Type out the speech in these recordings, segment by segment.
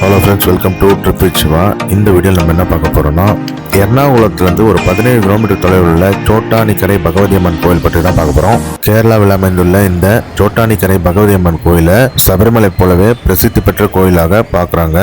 Hello friends, welcome to trip with Siva. இந்த வீடியோவில் நம்ம என்ன பார்க்க போகிறோம்னா, எர்ணாகுளத்துலேருந்து ஒரு 17 கிலோமீட்டர் தொலைவில் உள்ள சோட்டானிக்கரை பகவதி அம்மன் கோயில் பற்றி தான் பார்க்க போகிறோம். கேரளாவில் அமைந்துள்ள இந்த சோட்டானிக்கரை பகவதி அம்மன் கோயிலை சபரிமலை போலவே பிரசித்தி பெற்ற கோயிலாக பார்க்குறாங்க.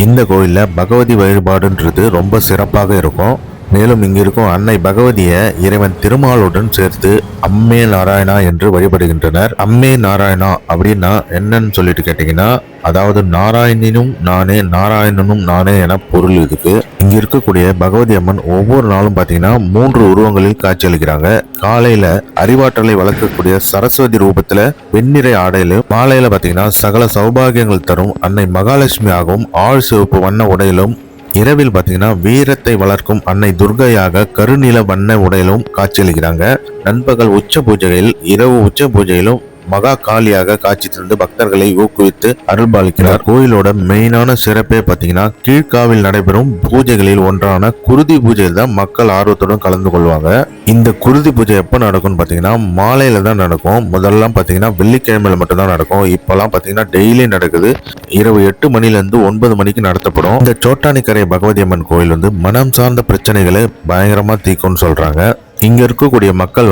இந்த கோயிலில் பகவதி வழிபாடுன்றது ரொம்ப சிறப்பாக இருக்கும். மேலும் இங்கு இருக்கும் அன்னை பகவதியை இறைவன் திருமாலுடன் சேர்த்து அம்மே நாராயணா என்று வழிபடுகின்றனர். அம்மே நாராயணா அப்படின்னா என்னன்னு சொல்லிட்டு கேட்டீங்கன்னா, அதாவது நாராயணனும் நானே நாராயணனும் நானே என பொருள் இதுக்கு. இங்க இருக்கக்கூடிய பகவதி அம்மன் ஒவ்வொரு நாளும் பாத்தீங்கன்னா 3 உருவங்களில் காட்சியளிக்கிறாங்க. காலையில அறிவாற்றலை வளர்க்கக்கூடிய சரஸ்வதி ரூபத்துல வெண்ணிறை ஆடையிலும், மாலையில பாத்தீங்கன்னா சகல சௌபாகியங்கள் தரும் அன்னை மகாலட்சுமி ஆகவும் ஆழ் சிவப்பு வண்ண உடையிலும், இரவில் பார்த்தீங்கன்னா வீரத்தை வளர்க்கும் அன்னை துர்கையாக கருநில வண்ண உடையிலும் காட்சியளிக்கிறாங்க. நண்பகல் உச்ச பூஜையில், இரவு உச்ச பூஜையிலும் மகா காளியாக காட்சி தந்து பக்தர்களை ஊக்குவித்து அருள்பாலிக்கிறார். கோயிலோட மெயினான சிறப்பே பார்த்தீங்கன்னா, கீழ்காவில் நடைபெறும் பூஜைகளில் ஒன்றான குருதி பூஜையில் தான் மக்கள் ஆர்வத்துடன் கலந்து கொள்வாங்க. இந்த குருதி பூஜை எப்போ நடக்கும்னு பார்த்தீங்கன்னா, மாலையில தான் நடக்கும். முதல்லாம் பார்த்தீங்கன்னா வெள்ளிக்கிழமையில மட்டும்தான் நடக்கும். இப்போல்லாம் பார்த்தீங்கன்னா டெய்லி நடக்குது. இரவு 8 மணிலேருந்து 9 மணிக்கு நடத்தப்படும். இந்த சோட்டானிக்கரை பகவதி அம்மன் கோயில் மனம் சார்ந்த பிரச்சனைகளை பயங்கரமா தீக்கும்னு சொல்றாங்க. இங்க இருக்கக்கூடிய மக்கள்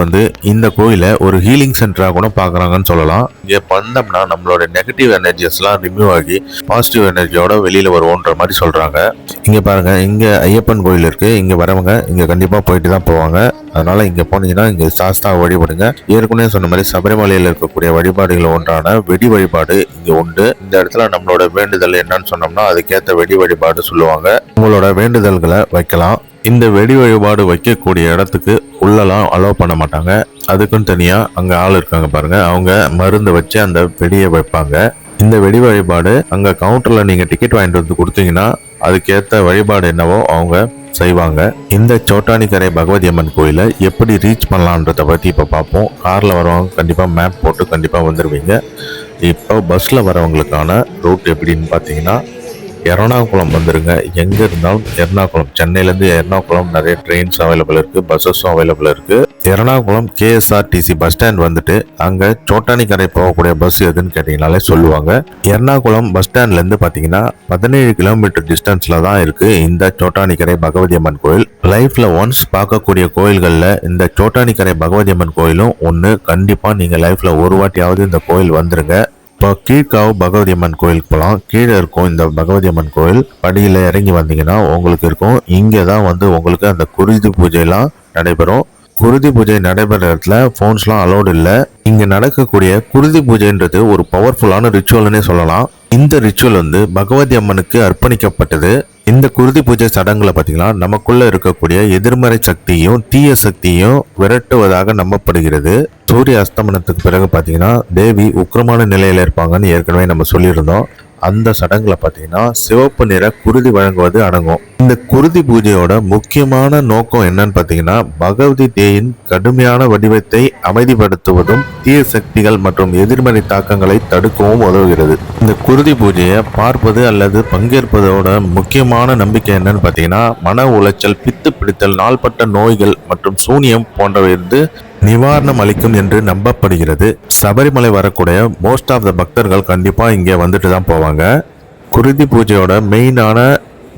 இந்த கோயிலை ஒரு ஹீலிங் சென்டரா கூட பாக்குறாங்கன்னு சொல்லலாம். இங்க வந்தோம்னா நம்மளோட நெகட்டிவ் எனர்ஜிஸ் எல்லாம் ரிமூவ் ஆகி பாசிட்டிவ் எனர்ஜியோட வெளியில வருவோன்ற மாதிரி சொல்றாங்க. இங்க பாருங்க, இங்க ஐயப்பன் கோயில் இருக்கு. இங்க வரவங்க இங்க கண்டிப்பா போயிட்டு தான் போவாங்க. அதனால இங்க போனீங்கன்னா இங்க சாஸ்தா வழிபடுங்க. ஏற்கனவே சொன்ன மாதிரி சபரிமலையில் இருக்கக்கூடிய வழிபாடுகள் ஒன்றான வெடி வழிபாடு இங்க உண்டு. இந்த இடத்துல நம்மளோட வேண்டுதல் என்னன்னு சொன்னோம்னா அதுக்கேற்ற வெடி வழிபாடு சொல்லுவாங்க. உங்களோட வேண்டுதல்களை வைக்கலாம். இந்த வெடி வழிபாடு வைக்கக்கூடிய இடத்துக்கு உள்ளலாம் அலோவ் பண்ண மாட்டாங்க. அதுக்குன்னு தனியா அங்க ஆள் இருக்காங்க பாருங்க, அவங்க மருந்து வச்சு அந்த வெடியை வைப்பாங்க. இந்த வெடி வழிபாடு அங்க கவுண்டர்ல நீங்க டிக்கெட் வாங்கிட்டு வந்து கொடுத்தீங்கன்னா அதுக்கேற்ற வழிபாடு என்னவோ அவங்க செய்வாங்க. இந்த சோட்டானிக்கரை பகவதி அம்மன் கோயிலை எப்படி ரீச் பண்ணலான்றத பத்தி இப்ப பார்ப்போம். கார்ல வரவங்க கண்டிப்பா மேப் போட்டு கண்டிப்பா வந்துருவீங்க. இப்போ பஸ்ல வரவங்களுக்கான ரூட் எப்படின்னு பாத்தீங்கன்னா, எர்ணாகுளம் வந்துருங்க. எங்க இருந்தாலும் எர்ணாகுளம், சென்னையிலேருந்து எர்ணாகுளம் நிறைய ட்ரெயின்ஸ் அவைலபிள் இருக்கு, பஸ்ஸஸும் அவைலபிள் இருக்கு. எர்ணாகுளம் KSRTC பஸ் ஸ்டாண்ட் அங்க சோட்டானிக்கரை போகக்கூடிய பஸ் எதுன்னு கேட்டீங்கனாலே சொல்லுவாங்க. எர்ணாகுளம் பஸ் ஸ்டாண்ட்ல இருந்து பாத்தீங்கன்னா 17 கிலோமீட்டர் டிஸ்டன்ஸ்ல தான் இருக்கு இந்த சோட்டானிக்கரை பகவதி அம்மன் கோயில். லைஃப்ல ஒன்ஸ் பார்க்கக்கூடிய கோயில்கள்ல இந்த சோட்டானிக்கரை பகவதி அம்மன் கோயிலும் ஒண்ணு. கண்டிப்பா நீங்க லைஃப்ல ஒரு வாட்டியாவது இந்த கோயில் வந்துருங்க. இப்போ கீழ்காவு பகவதி அம்மன் கோயிலுக்கு போகலாம். கீழே இருக்கும் இந்த பகவதி அம்மன் கோயில். படியில் இறங்கி வந்தீங்கன்னா உங்களுக்கு இருக்கும். இங்கே தான் உங்களுக்கு அந்த குருதி பூஜையெல்லாம் நடைபெறும். குருதி பூஜை நடைபெற இடத்துல ஃபோன்ஸ்லாம் அலோடு இல்லை. இங்கே நடக்கக்கூடிய குருதி பூஜைன்றது ஒரு பவர்ஃபுல்லான ரிச்சுவல்னே சொல்லலாம். இந்த ரிச்சுவல் பகவதி அம்மனுக்கு அர்ப்பணிக்கப்பட்டது. இந்த குருதி பூஜை சடங்குல பாத்தீங்கன்னா நமக்குள்ள இருக்கக்கூடிய எதிர்மறை சக்தியும் தீய சக்தியும் விரட்டுவதாக நம்பப்படுகிறது. சூரிய அஸ்தமனத்துக்கு பிறகு பாத்தீங்கன்னா தேவி உக்கிரமான நிலையில இருப்பாங்கன்னு ஏற்கனவே நம்ம சொல்லியிருந்தோம். அந்த சடங்குல பாத்தீங்கன்னா சிவப்பு நிற குருதி வழங்குவது அடங்கும். இந்த குருதி பூஜையோட முக்கியமான நோக்கம் என்னன்னு பாத்தீங்கன்னா, பகவதி தேயின் கடுமையான வடிவத்தை அமைதிப்படுத்துவதும் தீய சக்திகள் மற்றும் எதிர்மறை தாக்கங்களை தடுக்கவும் உதவுகிறது. இந்த குருதி பூஜையை பார்ப்பது அல்லது பங்கேற்பதோட முக்கியமான நம்பிக்கை என்னன்னு பாத்தீங்கன்னா, மன உளைச்சல், பித்து பிடித்தல், நாள்பட்ட நோய்கள் மற்றும் சூனியம் போன்றவை நிவாரணம் அளிக்கும் என்று நம்பப்படுகிறது. சபரிமலை வரக்கூடிய மோஸ்ட் ஆஃப் த பக்தர்கள் கண்டிப்பா இங்கே வந்துட்டு தான் போவாங்க. குருதி பூஜையோட மெயினான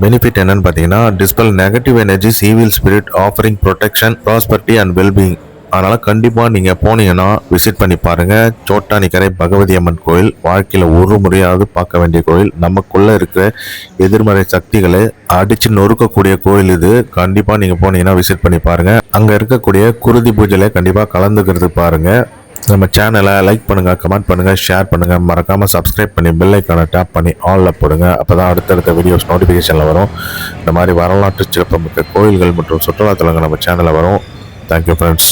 பெனிஃபிட் என்னன்னு பார்த்தீங்கன்னா, dispel negative energies, evil spirit, offering protection, prosperity and wellbeing. அதனால கண்டிப்பா நீங்க போனீங்கன்னா விசிட் பண்ணி பாருங்க. சோட்டானிக்கரை பகவதி அம்மன் கோயில் வாழ்க்கையில ஒரு முறையாவது பார்க்க வேண்டிய கோயில். நமக்குள்ள இருக்கிற எதிர்மறை சக்திகளை அடிச்சு நொறுக்கக்கூடிய கோயில் இது. கண்டிப்பா நீங்க போனீங்கன்னா விசிட் பண்ணி பாருங்க. அங்க இருக்கக்கூடிய குருதி பூஜையில கண்டிப்பா கலந்துக்கிறது பாருங்க. நம்ம சேனலை லைக் பண்ணுங்க, கமெண்ட் பண்ணுங்க, ஷேர் பண்ணுங்க. மறக்காம சப்ஸ்கிரைப் பண்ணி பெல் ஐக்கானை டேப் பண்ணி ஆல்ல போடுங்க. அப்பதான் அடுத்தடுத்த வீடியோஸ் நோட்டிபிகேஷன்ல வரும். இந்த மாதிரி வரலாற்று சிறப்புமிக்க கோயில்கள் மற்றும் சுற்றுலாத்தலங்கள் நம்ம சேனல்ல வரும். Thank you friends.